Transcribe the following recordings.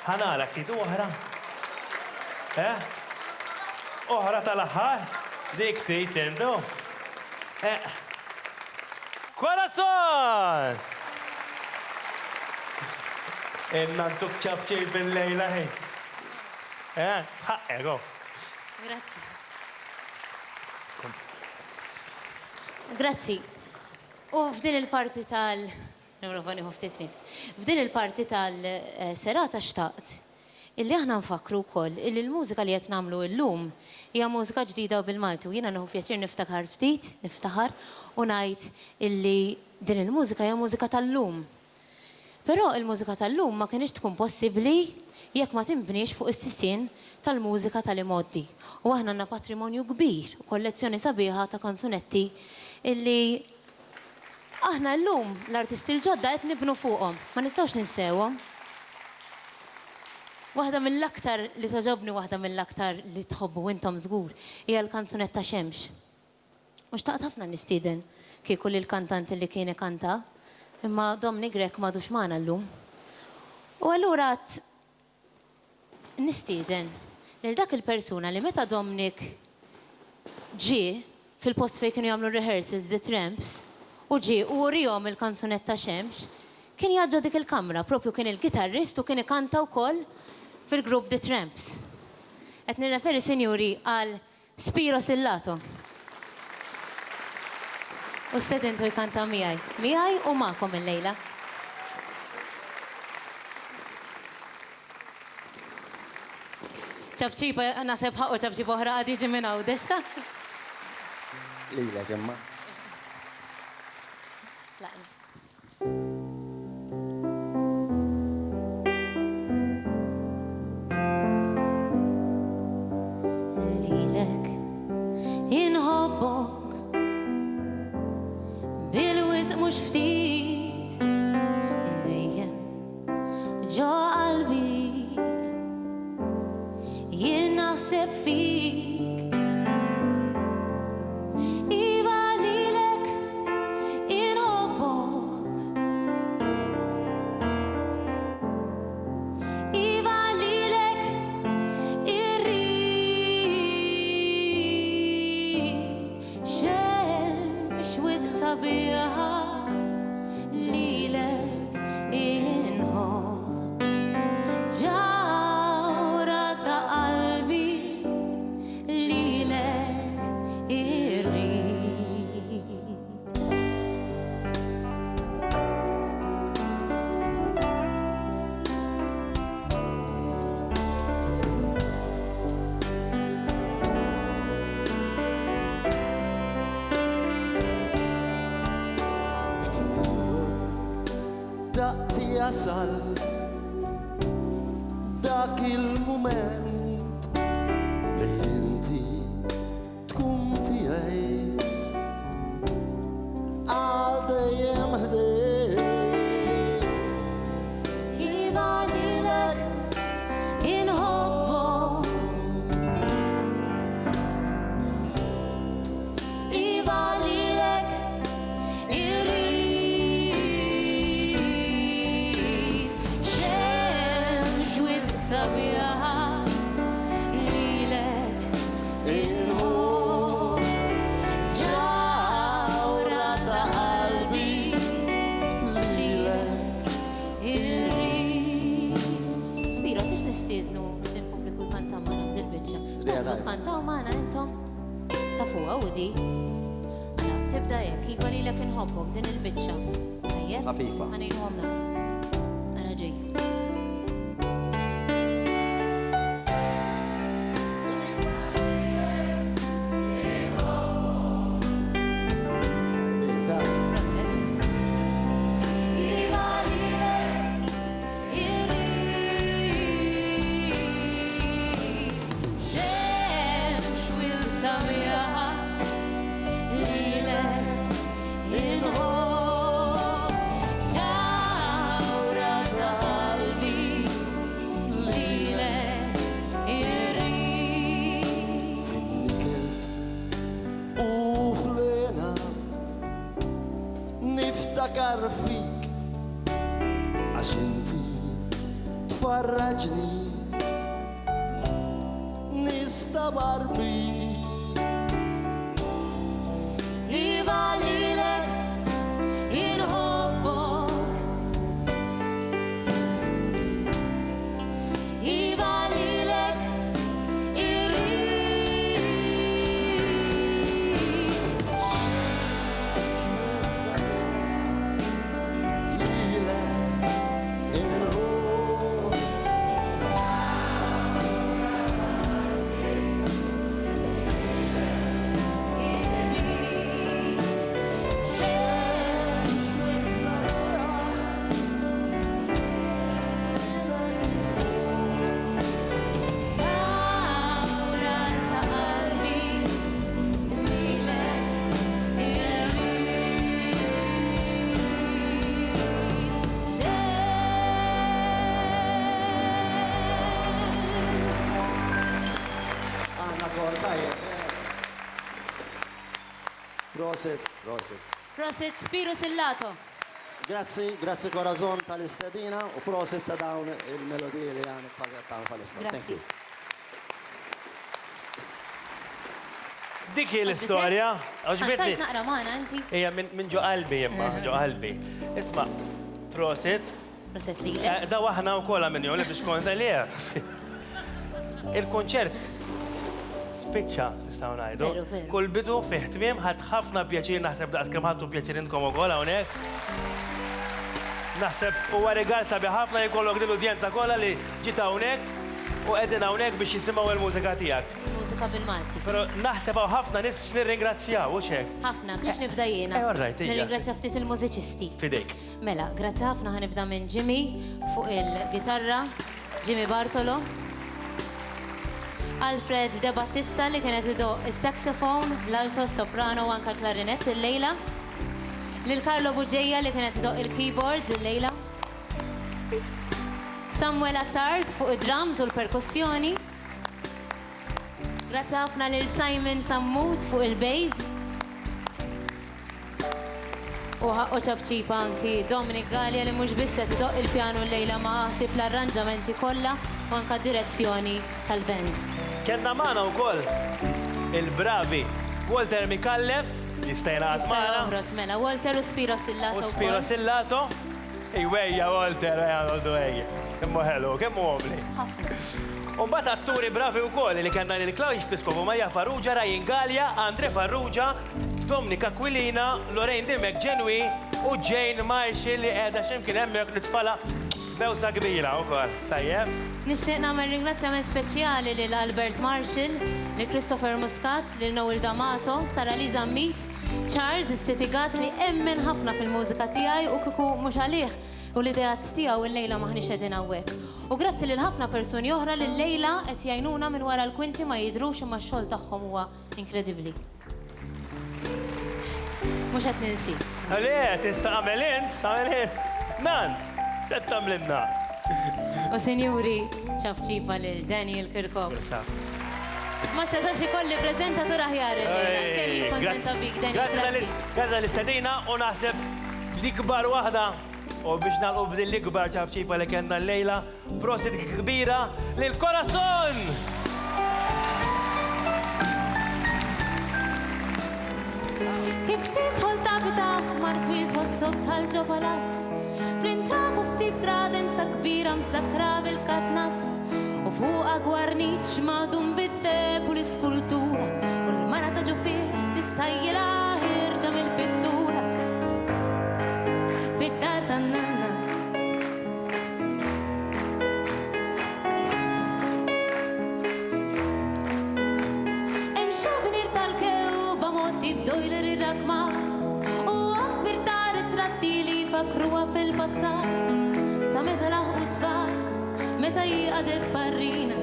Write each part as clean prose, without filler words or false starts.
ħanala kidu oħra. Oħra tal-aħħar. Dik tejtendu. Corazón! Nantuk ċabċej bil-lejla ħej. Ego. Grazzi. Grazzi. U f'din il-parti f'din il-parti tal-serata xtaqt illi aħna nfakru wkoll illi l-mużika li qed nagħmlu llum hija mużika ġdida u bil-Malti u jiena nieħu pjaċir niftaħar u ngħid illi din il-mużika hija mużika tal-lum. Però il-mużika tal-lum ma kienx tkun possibbli jekk ma tinbniex fuq is-sisien tal-mużika tal-imoddi. U aħna għandna patrimonju kbir u kollezzjoni sabiħa ta' kanzunetti illi aħna llum l-artisti l-ġodda qed nibnu fuqhom, ma nistgħux ninsewhom. Waħda mill-aktar li toġobni waħda mill-aktar li tħobbu intom żgur hija l-kanzunetta Xemx. Mhux taqt ħafna nistieden kieku li l-kantant li kien ikanta, imma Domni Grek m'għadux magħna llum. U allura nistieden lil dak il-persuna li meta Domnik ġie fil-post fejn kienu jagħmlu rehearsals The Tramps u ġie u rihom il-kanzunetta Xemx, kien jaġġa dik il-kamra, propju kien il-gitarrist u kien ikanta wkoll fil-grupp The Tramps. Qed nirreferi, sinjuri, għal Spiro Sillato. U stedintu jkanta miegħi u magħkom il-lejla. ċabċiba, naħseb ħaqqu ċabċiba oħra għad jiġi minn hawn dexta? Lilek imma. Lilek inħobbok bil-wisq mhux ftit dejjem ġo qalbi jien naħseb fik. Iva lilek inħobbok, iva lilek irrid. Xemx wisq sabiħa lilek inħobb, ġawra ta' qalbi lilek irrid. Daqti jasal dak il-moment li inti tkun tiegħi għal dejjem ħdejk. Iva lilek inħobbok, iva lilek irrid. Xemx wisq sabiħa lilek inħobb, ġawra ta' qalbi lilek irrid. Spiro, tix nistiednu lill-pubbliku jkanta magħna f'dil biċċa. X'taħsbu tkantaw magħna intom? Ta' fuqha u di. Alla, tibda hekk, iva lilek inħobbok din il-biċċa. Tajjeb? Ħafifa. Ħanejnuhom nagħmlu. Ara ġej. Proset. Iva lilek irrid. Xemx wisq sabiħa lilek inħobb, ġawra tfarraġni nista barbi Iva lilek inħobbok Iva lilek irrid ġawra ta' qalbi lilek Għanna kordajiet. Prosit. Prosit Spiro Sillato. Grazzi Corazón tal-istedina u prosit ta' dawn il-melodiji li għan ta' palissa. Thank you. Dik hi l-istorja. Għantajt Oġbitni. naqra maħna, inti? Hija minn ġo qalbi jemma, ġo qalbi. Isma, prosit. Prosit lilek. Da waħna u kolla minn jom li biex konta li Il-konċert spiċċa, nistaw najdu. Veru, veru. Kull bidu fiħtmim ħad ħafna pjaċir naħseb daqs kem ħadtu pjaċir intkom u kolla unek. Naħseb u għarigal sabi ħafna jkollok din l-udjenza kolla li ġita unek u għedin unek biex jisimaw il-mużika tijak. Mużika bil-Malti. Pero naħseb għaw ħafna nis nirringrazzjaw, u xek. ħafna, kiex nibda jiena. all right, ija. Nirringrazzja ftit il-mużiċisti. Fidejk. Mela, grazzi ħafna ħanibda minn Jimmy fuq il-gitarra, Jimmy Bartolo. Alfred De Battista li kienet ido il-saxophone, l-alto, soprano u anka klarinett il-lejla. Lil Carlo Buġeja li kienet ido il-keyboards il-lejla. Samuel Attard fuq il-drums u l-perkussjoni. Grazzi ħafna lil Simon Sammut fuq il-bass. U ċabċipa anki Dominic Gallia li mhux biss qed idoq il-pjanu l-lejla ma ħasib l-arranġamenti kollha u anka d-direzzjoni tal-band. Kenna maħna u koll il-bravi Walter Mikallef, jistajna Jista' għasmana, joħroġ mela Walter u Spiro Sillato u Spiro wkoll. Sillato. Iwejja Walter, għandu ejja. Kemmu ħelu, kemmu għobli. Ħafna. Umbat atturi bravi u koll li kanna il-Klawix Piskovu, Maja Farrugia, Rajin Gallia, Andre Farrugia, Dominika Aquilina, Lorraine Dimek Ġenwi u Jane Marshall li għedha ximkien hemmhekk nitfala bewsa kbira u koll. Tajjeb. Nixtieq nagħmel ringrazzjament speċjali lil Albert Marshall, lil Christopher Muscat, lil Noel D'Amato, Sara Liza Meat, Charles is-Sitigat li emmen ħafna fil-mużika tiegħi u kieku mhux għalih u l-idejat tiegħu il-lejla maħniex qegħdin hawnhekk. U grazzi lil ħafna persuni oħra li l-lejla qed jgħinuna minn wara l-kwinti ma jidhrux imma x-xogħol tagħhom huwa inkredibbli. Mhux qed ninsi. Għalli, tista' għamel int, Nan, qed tagħmlilna. U sinjuri ċafċipa lil Daniel Kirkop. Ma setax ikolli prezentatur aħjar il-lejla. Kemm jien kontenta bik, Daniel. Grazzi l-istedina u naħseb l-ikbar waħda u biex nalqu b'din l-ikbar ċabċipa li kellna l-lejla, prosit kbira lil Corazón! Kif tidħol tabitaħ mar twil tħossok tal-ġo palazz, fl-intrata ssib gradenza kbira msakra bil-katnazz u fuqa gwarniċ madum bid-deb u l-iskultura u l-mara ta' ġufir tistajjela ħirġa mill-pittura fid-dar tan-nanna. Hemm souvenir tal-kewba moti b'dojler ir-rakmat u għad kbir ta' ritratti li fakruha fil-passat ta' meta laħqu tfal, meta jiqadet parrina,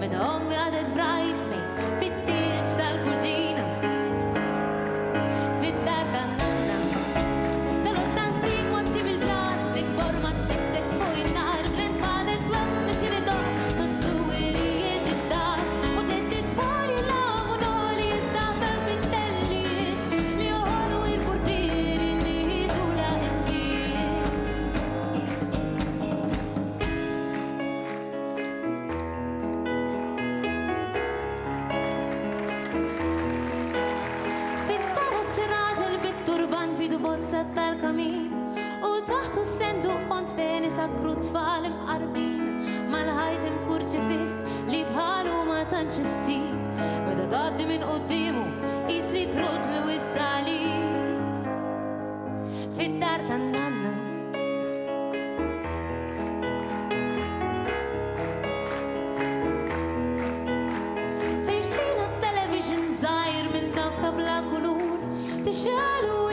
meta ommi għadet bridesmaid fit-tieġ tal-kuġina fid-dar tan-nanna. Salot antik motti bil-plastik borma tek-tek fuq in-nar, grandmother club li xiridor tas-suwirijiet id-dar u tlettit fuori l-om u noli jistaħbem fit-telliet li joħolu il-portieri li jidu la insiet. l-abbozza tal-kamin u taħtu s-senduq font fejn isakru tfal imqarbin mal-ħajt imkurċifis li bħalu ma tantx issib meta tgħaddi minn quddiemu jisri trud li wissali fid-dar tan-nanna. Firċina t-television żgħir minn dak ta' bla kulur tixalu